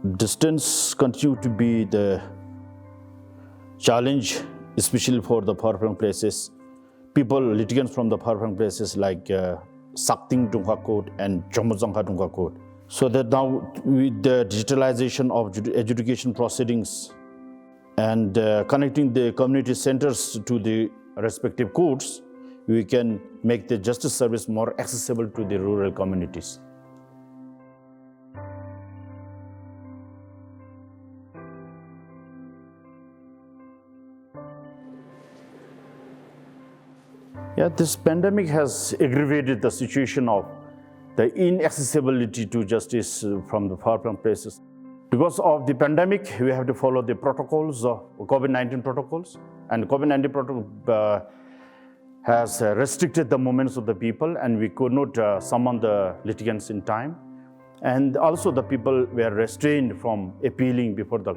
Distance continue to be the challenge, especially for the far-flung places. People, litigants from the far-flung places like Sakting Dungha Court and Chomozangha Dungha Court. So that now with the digitalization of adjudication proceedings and connecting the community centers to the respective courts, we can make the justice service more accessible to the rural communities. Yeah, this pandemic has aggravated the situation of the inaccessibility to justice from the far-flung places. Because of the pandemic, we have to follow the protocols of COVID-19 protocols, and COVID-19 protocol has restricted the movements of the people, and we could not summon the litigants in time. And also the people were restrained from appealing before the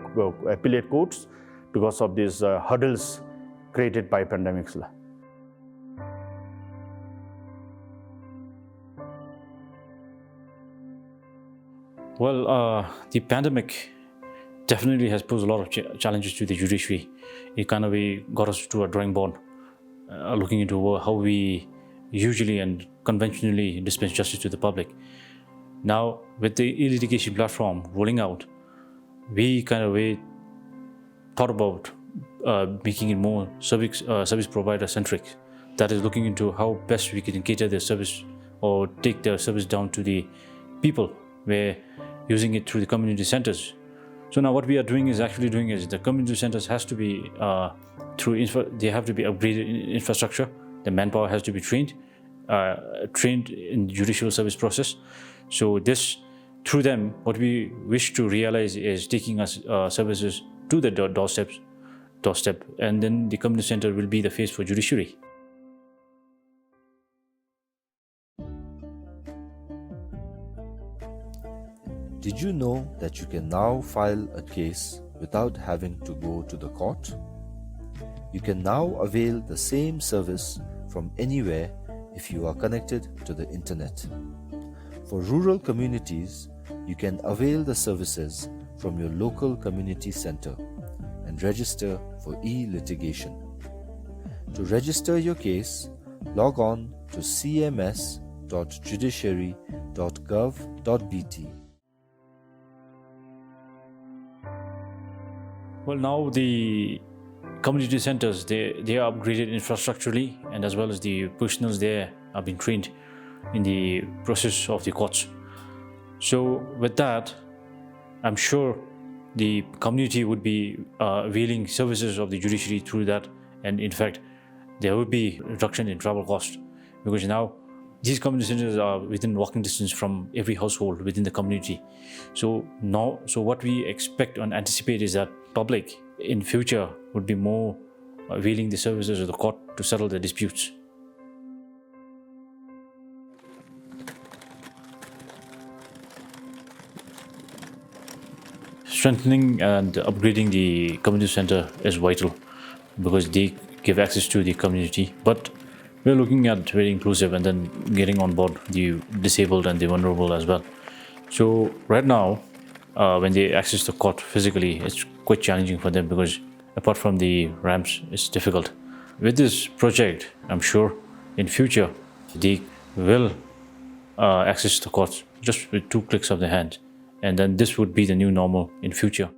appellate courts because of these hurdles created by pandemics. Well, the pandemic definitely has posed a lot of challenges to the judiciary. It kind of got us to a drawing board, looking into how we usually and conventionally dispense justice to the public. Now, with the e-litigation platform rolling out, we kind of thought about making it more service provider centric. That is, looking into how best we can cater their service or take their service down to the people, where using it through the community centers. So now what we are doing is the community centers has to be they have to be upgraded in infrastructure. The manpower has to be trained in the judicial service process. So this, through them, what we wish to realize is taking us services to the doorstep, and then the community center will be the face for judiciary. Did you know that you can now file a case without having to go to the court? You can now avail the same service from anywhere if you are connected to the internet. For rural communities, you can avail the services from your local community center and register for e-litigation. To register your case, log on to cms.judiciary.gov.bt. Well, now the community centers, they are upgraded infrastructurally, and as well as the personnel there are being trained in the process of the courts. So with that, I'm sure the community would be availing services of the judiciary through that, and in fact, there would be reduction in travel costs, because now these community centers are within walking distance from every household within the community. So what we expect and anticipate is that public in future would be more availing the services of the court to settle their disputes. Strengthening and upgrading the community center is vital because they give access to the community, but we're looking at very inclusive and then getting on board the disabled and the vulnerable as well. So right now, when they access the court physically, it's quite challenging for them because apart from the ramps, it's difficult. With this project, I'm sure in future, they will access the courts just with 2 clicks of the hand. And then this would be the new normal in future.